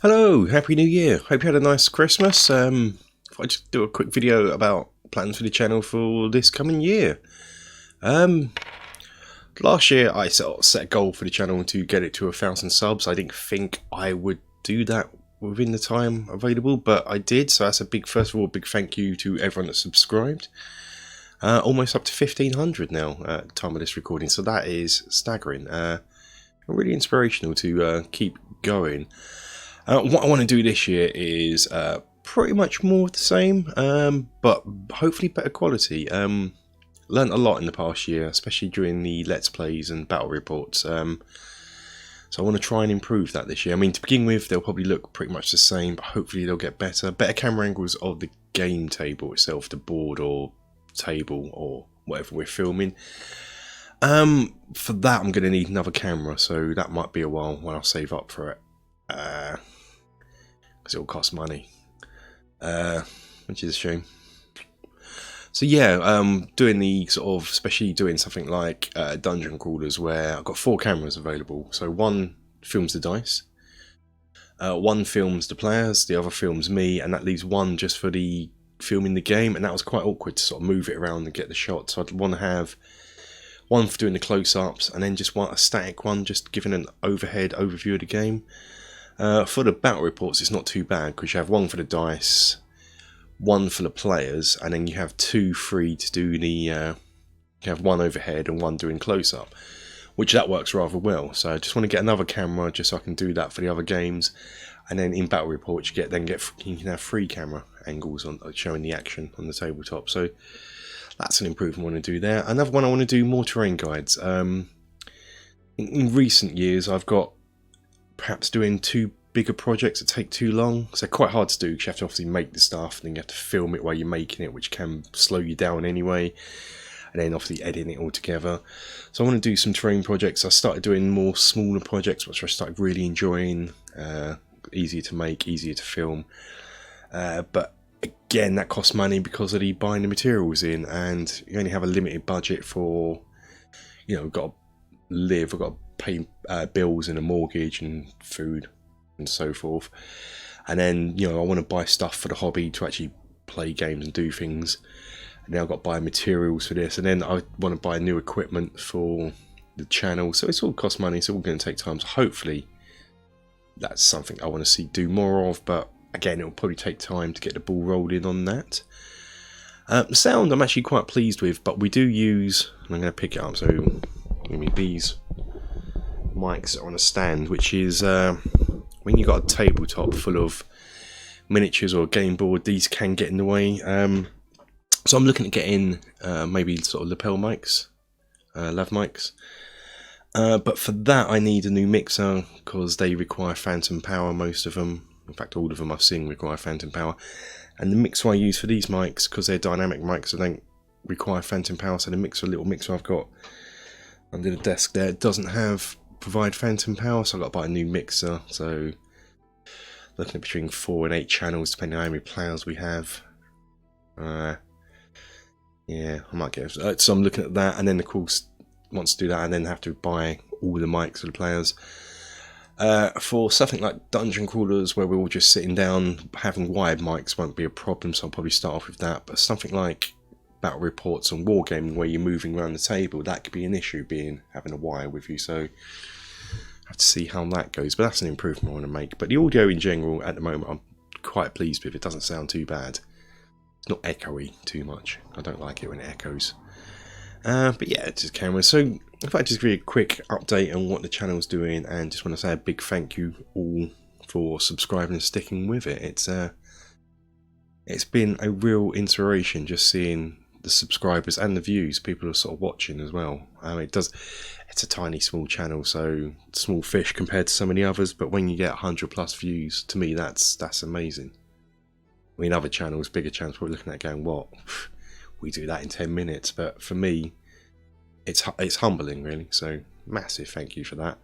Hello, Happy New Year. Hope you had a nice Christmas. I'll just do a quick video about plans for the channel for this coming year. Last year I set a goal for the channel to get it to 1,000 subs. I didn't think I would do that within the time available, but I did. So that's first of all, a big thank you to everyone that subscribed. Almost up to 1,500 now at the time of this recording, so that is staggering. Really inspirational to keep going. What I want to do this year is pretty much more of the same, but hopefully better quality. Learned a lot in the past year, especially during the Let's Plays and battle reports. So I want to try and improve that this year. I mean, to begin with, they'll probably look pretty much the same, but hopefully they'll get better. Better camera angles of the game table itself, the board or table or whatever we're filming. For that, I'm going to need another camera, so that might be a while when I'll save up for it. Because it will cost money, which is a shame. So yeah, doing the sort of, especially doing something like dungeon crawlers, where I've got 4 cameras available. So one films the dice, one films the players, the other films me, and that leaves one just for the filming the game. And that was quite awkward to sort of move it around and get the shot. So I'd want to have one for doing the close-ups, and then just want a static one, just giving an overview of the game. For the battle reports, it's not too bad because you have one for the dice, one for the players, and then you have 2 free to do the. You have one overhead and one doing close-up, which that works rather well. So I just want to get another camera just so I can do that for the other games, and then in battle reports you can have 3 camera angles on showing the action on the tabletop. So that's an improvement I want to do there. Another one I want to do more terrain guides. In recent years, I've got perhaps doing 2 bigger projects that take too long. So they're quite hard to do because you have to obviously make the stuff, and then you have to film it while you're making it, which can slow you down anyway, and then obviously editing it all together. So I want to do some terrain projects. I started doing more smaller projects, which I started really enjoying. Easier to make, easier to film, but again that costs money because of the buying the materials in, and you only have a limited budget for, you know, we've got to live, I've got to pay bills and a mortgage and food and so forth, and then, you know, I want to buy stuff for the hobby to actually play games and do things, and now I've got to buy materials for this, and then I want to buy new equipment for the channel. So it's all cost money, it's all going to take time. So hopefully that's something I want to see do more of, but again, it'll probably take time to get the ball rolling on that. The sound I'm actually quite pleased with, but we do use, and I'm going to pick it up, so give me these mics on a stand, which is when you've got a tabletop full of miniatures or a game board, these can get in the way. So I'm looking at getting maybe sort of lapel mics, lav mics. But for that I need a new mixer because they require phantom power, most of them. In fact, all of them I've seen require phantom power. And the mixer I use for these mics, because they're dynamic mics, they don't require phantom power. So the little mixer I've got under the desk there, doesn't provide phantom power. So I've got to buy a new mixer. So looking at between 4 and 8 channels, depending on how many players we have. Yeah, I might get. So I'm looking at that, and then of course, once to do that, and then have to buy all the mics for the players. For something like dungeon crawlers, where we're all just sitting down, having wired mics won't be a problem, so I'll probably start off with that. But something like battle reports and wargaming, where you're moving around the table, that could be an issue, having a wire with you. So I have to see how that goes. But that's an improvement I want to make. But the audio in general, at the moment, I'm quite pleased with. It doesn't sound too bad. It's not echoey too much. I don't like it when it echoes. But yeah, it's just camera. So if I just give you a quick update on what the channel's doing, and just want to say a big thank you all for subscribing and sticking with it. It's been a real inspiration just seeing the subscribers and the views. People are sort of watching as well. It's a tiny small channel, so small fish compared to so many others, but when you get 100+ views, to me that's amazing. I mean, other channels, bigger channels, we're looking at going, what? We do that in 10 minutes, but for me, it's humbling, really. So massive thank you for that.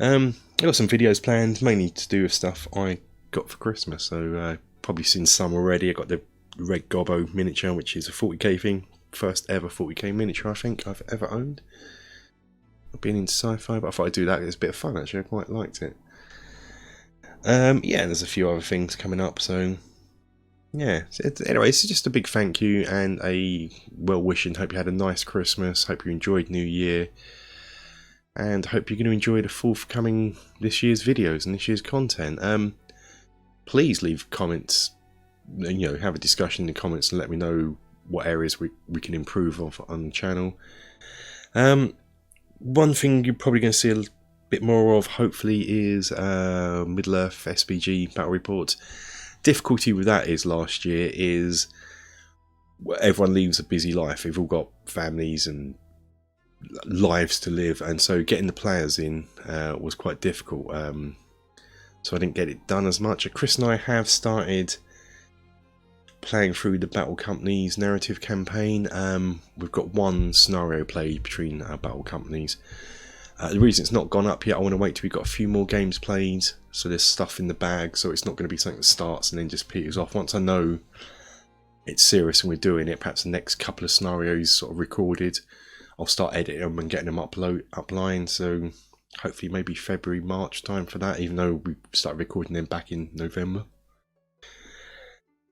I've got some videos planned, mainly to do with stuff I got for Christmas. So probably seen some already. I got the Red Gobbo miniature, which is a 40k thing. first ever 40k miniature I think I've ever owned. I've been into sci-fi, but I thought I'd do that. It was a bit of fun actually. I quite liked it. Yeah, there's a few other things coming up, so yeah. Anyway, it's just a big thank you and a well wishing. Hope you had a nice Christmas. Hope you enjoyed New Year, and hope you're going to enjoy the forthcoming this year's videos and this year's content. Please leave comments. You know, have a discussion in the comments and let me know what areas we can improve on the channel. One thing you're probably going to see a bit more of, hopefully, is Middle-earth SBG battle reports. Difficulty with that is last year is everyone leaves a busy life. We've all got families and lives to live, and so getting the players in was quite difficult. So I didn't get it done as much. Chris and I have started playing through the Battle Companies narrative campaign. We've got one scenario played between our Battle Companies. The reason it's not gone up yet, I want to wait till we've got a few more games played, so there's stuff in the bag, so it's not going to be something that starts and then just peters off. Once I know it's serious and we're doing it, perhaps the next couple of scenarios sort of recorded, I'll start editing them and getting them upline, so hopefully maybe February, March time for that, even though we started recording them back in November.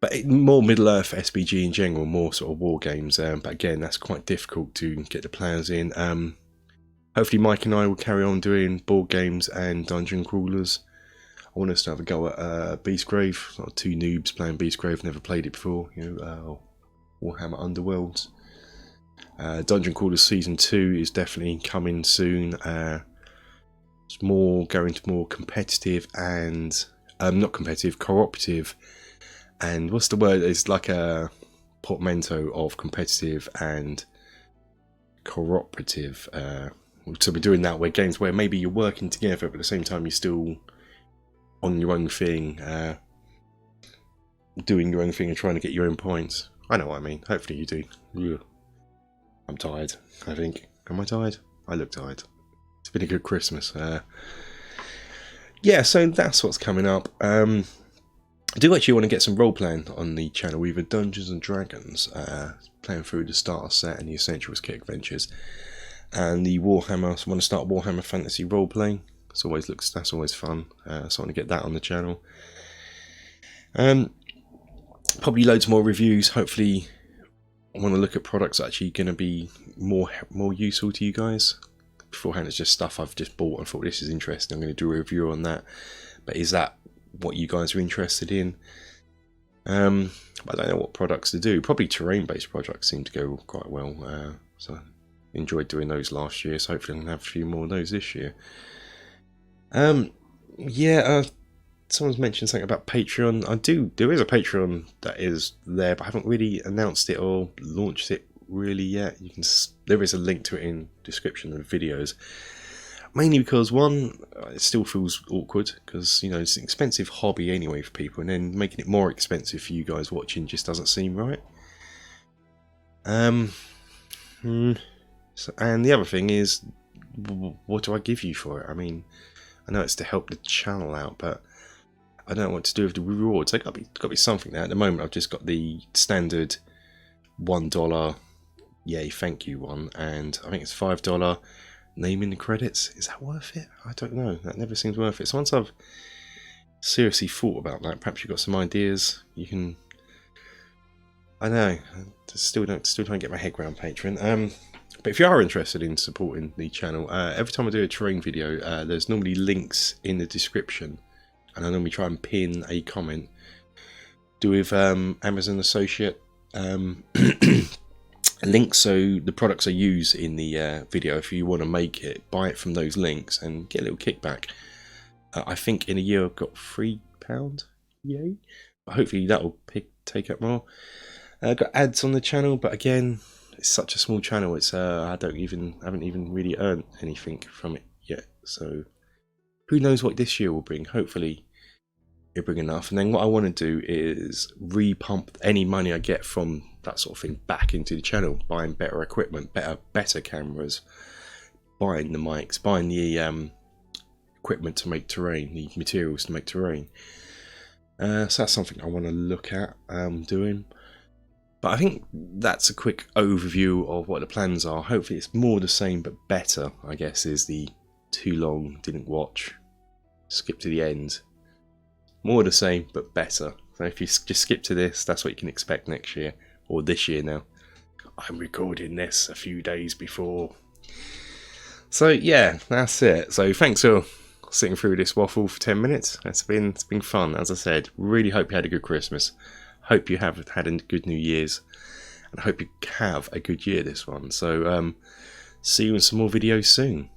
But more Middle-earth SBG in general, more sort of war games, but again, that's quite difficult to get the players in. Hopefully Mike and I will carry on doing board games and dungeon crawlers. I want us to have a go at Beastgrave. Sort of two noobs playing Beastgrave, never played it before. You know, Warhammer Underworlds. Dungeon Crawlers Season 2 is definitely coming soon. It's more going to more competitive and not competitive, cooperative. And what's the word? It's like a portmanteau of competitive and cooperative. So we're doing that where games where maybe you're working together, but at the same time you're still on your own thing, doing your own thing and trying to get your own points. I know what I mean. Hopefully you do. Ugh. I'm tired, I think. Am I tired? I look tired. It's been a good Christmas. Yeah, so that's what's coming up. I do actually want to get some role-playing on the channel. We've had Dungeons and Dragons, playing through the starter set and the Essentials Kit Adventures. And the Warhammer, so I want to start Warhammer Fantasy role-playing. That's always fun. So I want to get that on the channel. Probably loads more reviews. Hopefully I want to look at products that are actually going to be more useful to you guys. Beforehand it's just stuff I've just bought and thought this is interesting, I'm going to do a review on that. But is that what you guys are interested in? I don't know what products to do. Probably terrain-based products seem to go quite well. So I enjoyed doing those last year, so hopefully I can have a few more of those this year. Yeah, someone's mentioned something about Patreon. There is a Patreon that is there, but I haven't really announced it or launched it really yet. There is a link to it in the description of the videos. Mainly because, one, it still feels awkward because, you know, it's an expensive hobby anyway for people, and then making it more expensive for you guys watching just doesn't seem right. And the other thing is, what do I give you for it? I mean, I know it's to help the channel out, but I don't know what to do with the rewards. There's got to be something there. At the moment, I've just got the standard $1 yay thank you one, and I think it's $5 naming the credits. Is that worth it? I don't know. That never seems worth it. So once I've seriously thought about that, perhaps you've got some ideas. You can. I don't know. I still trying to get my head around Patreon. But if you are interested in supporting the channel, every time I do a terrain video, there's normally links in the description, and I normally try and pin a comment. Do with Amazon Associate links, so the products I use in the video, if you want to make it, buy it from those links and get a little kickback. I think in a year I've got £3, yay! But hopefully that will take up more. I've got ads on the channel, but again, it's such a small channel. It's I haven't even really earned anything from it yet. So who knows what this year will bring? Hopefully it'll bring enough. And then what I want to do is repump any money I get from that sort of thing back into the channel, buying better equipment, better cameras, buying the mics, buying the equipment to make terrain, the materials to make terrain. So that's something I want to look at doing. But I think that's a quick overview of what the plans are. Hopefully it's more the same but better, I guess, is the too long, didn't watch, skip to the end. More the same but better. So if you just skip to this, that's what you can expect next year, or this year now. I'm recording this a few days before. So yeah, that's it. So thanks for sitting through this waffle for 10 minutes. It's been fun, as I said. Really hope you had a good Christmas. Hope you have had a good New Year's, and I hope you have a good year this one. So see you in some more videos soon.